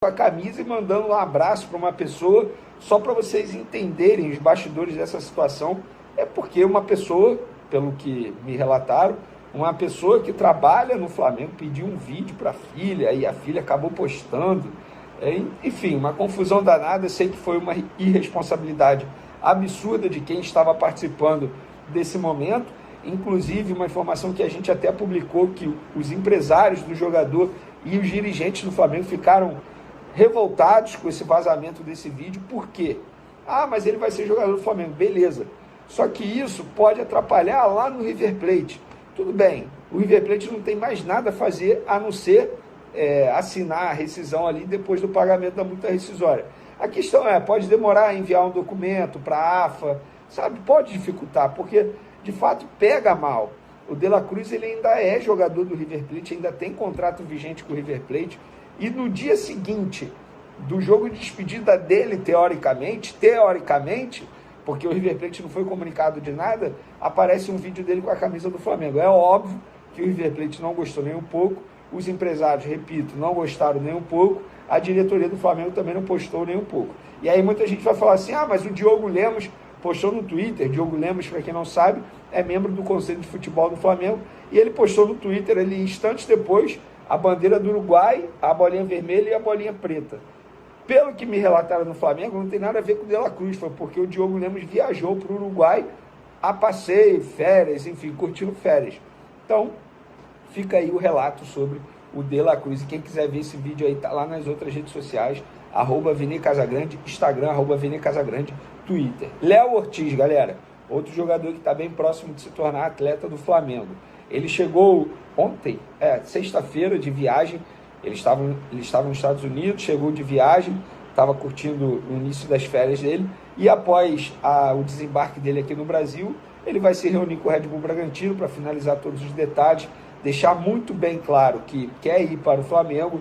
a camisa e mandando um abraço para uma pessoa, só para vocês entenderem os bastidores dessa situação. É porque uma pessoa, pelo que me relataram, uma pessoa que trabalha no Flamengo pediu um vídeo para a filha e a filha acabou postando. Enfim, uma confusão danada. Sei que foi uma irresponsabilidade absurda de quem estava participando desse momento. Inclusive, uma informação que a gente até publicou, que os empresários do jogador e os dirigentes do Flamengo ficaram revoltados com esse vazamento desse vídeo. Por quê? Ah, mas ele vai ser jogador do Flamengo. Beleza. Só que isso pode atrapalhar lá no River Plate. Tudo bem, o River Plate não tem mais nada a fazer a não ser assinar a rescisão ali depois do pagamento da multa rescisória. A questão pode demorar a enviar um documento para a AFA, sabe? Pode dificultar, porque de fato pega mal. O De La Cruz ele ainda é jogador do River Plate, ainda tem contrato vigente com o River Plate, e no dia seguinte do jogo de despedida dele, teoricamente, porque o River Plate não foi comunicado de nada, aparece um vídeo dele com a camisa do Flamengo. É óbvio que o River Plate não gostou nem um pouco, os empresários, repito, não gostaram nem um pouco, a diretoria do Flamengo também não postou nem um pouco. E aí muita gente vai falar assim, mas o Diogo Lemos postou no Twitter. Diogo Lemos, para quem não sabe, é membro do Conselho de Futebol do Flamengo, e ele postou no Twitter, ali, instantes depois, a bandeira do Uruguai, a bolinha vermelha e a bolinha preta. Pelo que me relataram no Flamengo, não tem nada a ver com o De La Cruz, foi porque o Diogo Lemos viajou para o Uruguai a passeio, férias, enfim, curtindo férias. Então, fica aí o relato sobre o De La Cruz. E quem quiser ver esse vídeo aí, tá lá nas outras redes sociais, @ViniCasagrande, Instagram, @ViniCasagrande, Twitter. Léo Ortiz, galera, outro jogador que está bem próximo de se tornar atleta do Flamengo. Ele chegou ontem, sexta-feira, de viagem. Ele estava nos Estados Unidos, chegou de viagem, estava curtindo o início das férias dele, e após o desembarque dele aqui no Brasil, ele vai se reunir com o Red Bull Bragantino para finalizar todos os detalhes, deixar muito bem claro que quer ir para o Flamengo.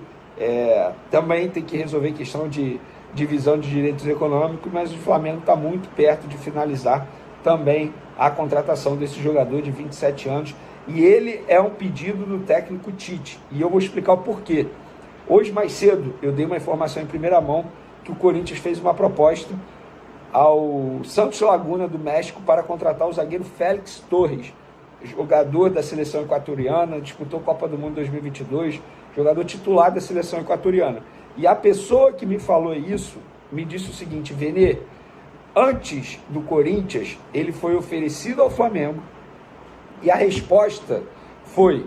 Também tem que resolver questão de divisão de direitos econômicos, mas o Flamengo está muito perto de finalizar também a contratação desse jogador de 27 anos, e ele é um pedido do técnico Tite, e eu vou explicar o porquê. Hoje, mais cedo, eu dei uma informação em primeira mão que o Corinthians fez uma proposta ao Santos Laguna do México para contratar o zagueiro Félix Torres, jogador da seleção equatoriana, disputou Copa do Mundo 2022, jogador titular da seleção equatoriana. E a pessoa que me falou isso me disse o seguinte: Vene, antes do Corinthians, ele foi oferecido ao Flamengo, e a resposta foi: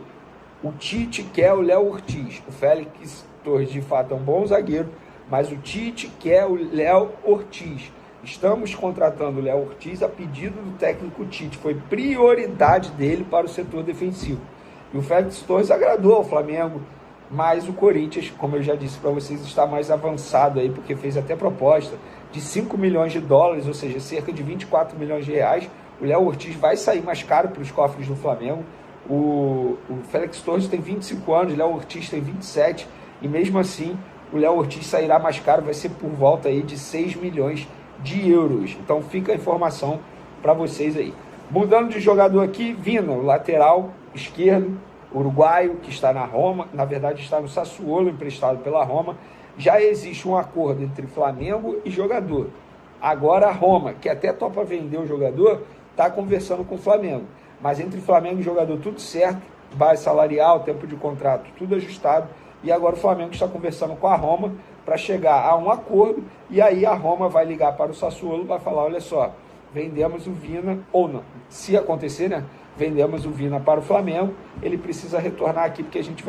o Tite quer o Léo Ortiz. O Félix Torres, de fato, é um bom zagueiro, mas o Tite quer o Léo Ortiz. Estamos contratando o Léo Ortiz a pedido do técnico Tite. Foi prioridade dele para o setor defensivo. E o Félix Torres agradou ao Flamengo, mas o Corinthians, como eu já disse para vocês, está mais avançado aí, porque fez até proposta de 5 milhões de dólares, ou seja, cerca de 24 milhões de reais. O Léo Ortiz vai sair mais caro para os cofres do Flamengo. O Félix Torres tem 25 anos, o Léo Ortiz tem 27, e mesmo assim o Léo Ortiz sairá mais caro, vai ser por volta aí de 6 milhões de euros. Então fica a informação para vocês aí. Mudando de jogador aqui, Vina, o lateral esquerdo, uruguaio, que está na Roma, na verdade está no Sassuolo, emprestado pela Roma. Já existe um acordo entre Flamengo e jogador. Agora a Roma, que até topa vender o jogador, está conversando com o Flamengo. Mas entre Flamengo e jogador tudo certo, base salarial, tempo de contrato, tudo ajustado. E agora o Flamengo está conversando com a Roma para chegar a um acordo, e aí a Roma vai ligar para o Sassuolo, vai falar: olha só, vendemos o Vina, ou não, se acontecer, né? Vendemos o Vina para o Flamengo, ele precisa retornar aqui porque a gente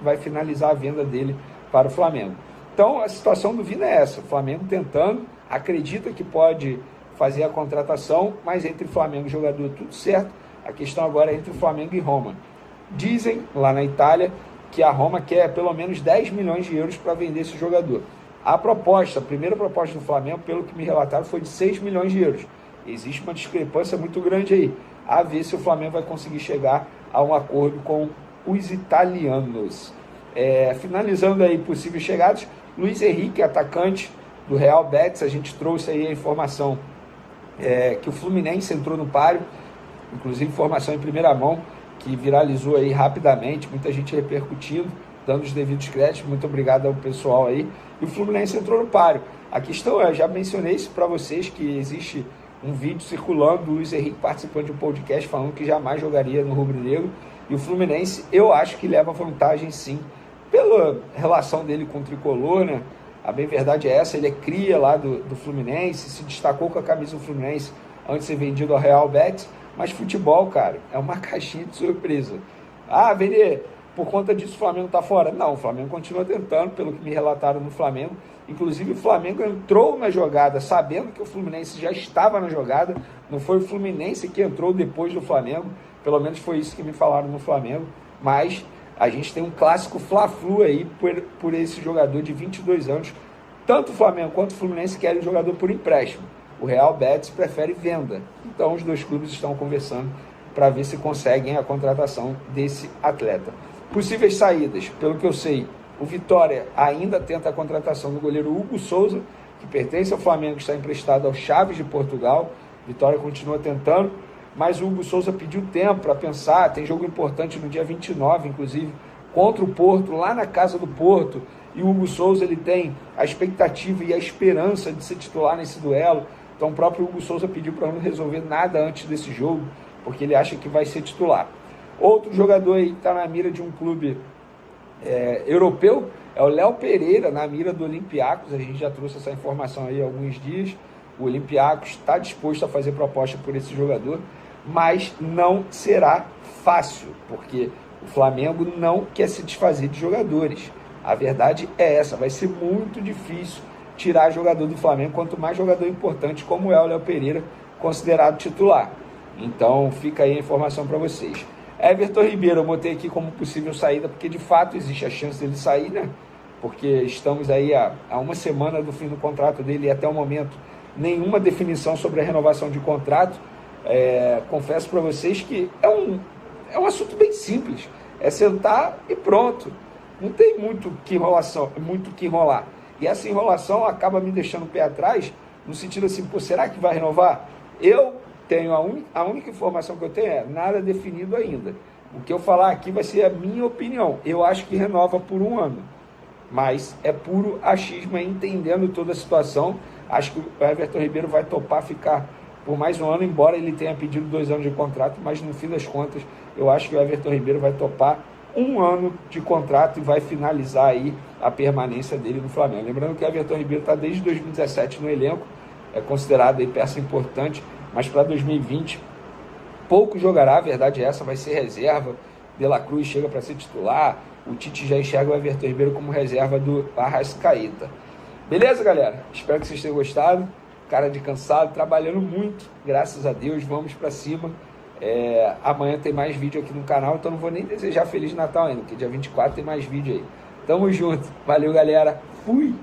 vai finalizar a venda dele para o Flamengo. Então a situação do Vina é essa: o Flamengo tentando, acredita que pode fazer a contratação, mas entre Flamengo e jogador tudo certo. A questão agora é entre o Flamengo e Roma. Dizem lá na Itália que a Roma quer pelo menos 10 milhões de euros para vender esse jogador. A primeira proposta do Flamengo, pelo que me relataram, foi de 6 milhões de euros. Existe uma discrepância muito grande aí. A ver se o Flamengo vai conseguir chegar a um acordo com os italianos. Finalizando aí possíveis chegados, Luiz Henrique, atacante do Real Betis. A gente trouxe aí a informação que o Fluminense entrou no páreo, inclusive informação em primeira mão, que viralizou aí rapidamente, muita gente repercutindo. dando os devidos créditos, muito obrigado ao pessoal aí, e o Fluminense entrou no páreo. A questão é, já mencionei isso para vocês, que existe um vídeo circulando do Luiz Henrique participando de um podcast falando que jamais jogaria no rubro-negro, e o Fluminense, eu acho que leva vantagem sim, pela relação dele com o Tricolor, né? A bem verdade é essa, ele é cria lá do Fluminense, se destacou com a camisa do Fluminense antes de ser vendido ao Real Betis, mas futebol, cara, é uma caixinha de surpresa. Ah, Vene, por conta disso o Flamengo tá fora? Não, o Flamengo continua tentando, pelo que me relataram no Flamengo. Inclusive o Flamengo entrou na jogada sabendo que o Fluminense já estava na jogada, não foi o Fluminense que entrou depois do Flamengo, pelo menos foi isso que me falaram no Flamengo, mas a gente tem um clássico Fla-Flu aí por esse jogador de 22 anos, tanto o Flamengo quanto o Fluminense querem o jogador por empréstimo, o Real Betis prefere venda, então os dois clubes estão conversando para ver se conseguem a contratação desse atleta. Possíveis saídas, pelo que eu sei, o Vitória ainda tenta a contratação do goleiro Hugo Souza, que pertence ao Flamengo, está emprestado ao Chaves de Portugal. Vitória continua tentando, mas o Hugo Souza pediu tempo para pensar, tem jogo importante no dia 29, inclusive, contra o Porto, lá na casa do Porto, e o Hugo Souza ele tem a expectativa e a esperança de ser titular nesse duelo, então o próprio Hugo Souza pediu para não resolver nada antes desse jogo, porque ele acha que vai ser titular. Outro jogador aí que está na mira de um clube europeu é o Léo Pereira, na mira do Olympiacos. A gente já trouxe essa informação aí há alguns dias. O Olympiacos está disposto a fazer proposta por esse jogador, mas não será fácil, porque o Flamengo não quer se desfazer de jogadores. A verdade é essa, vai ser muito difícil tirar jogador do Flamengo, quanto mais jogador importante como é o Léo Pereira, considerado titular. Então fica aí a informação para vocês. Everton Ribeiro, eu botei aqui como possível saída, porque de fato existe a chance dele sair, né? Porque estamos aí a uma semana do fim do contrato dele e até o momento nenhuma definição sobre a renovação de contrato. Confesso para vocês que é um assunto bem simples, é sentar e pronto. Não tem muito que enrolar. E essa enrolação acaba me deixando o pé atrás, no sentido assim, pô, será que vai renovar? Eu tenho a única informação que eu tenho é nada definido ainda. O que eu falar aqui vai ser a minha opinião. Eu acho que renova por 1 ano, mas é puro achismo, entendendo toda a situação. Acho que o Everton Ribeiro vai topar ficar por mais 1 ano, embora ele tenha pedido 2 anos de contrato, mas no fim das contas, eu acho que o Everton Ribeiro vai topar 1 ano de contrato e vai finalizar aí a permanência dele no Flamengo. Lembrando que o Everton Ribeiro está desde 2017 no elenco, é considerado aí peça importante, mas para 2020 pouco jogará, a verdade é essa, vai ser reserva. De La Cruz chega para ser titular, o Tite já enxerga o Everton Ribeiro como reserva do Arrascaeta. Beleza, galera? Espero que vocês tenham gostado. Cara de cansado, trabalhando muito, graças a Deus, vamos para cima. Amanhã tem mais vídeo aqui no canal, então não vou nem desejar Feliz Natal ainda, porque dia 24 tem mais vídeo aí. Tamo junto, valeu, galera, fui!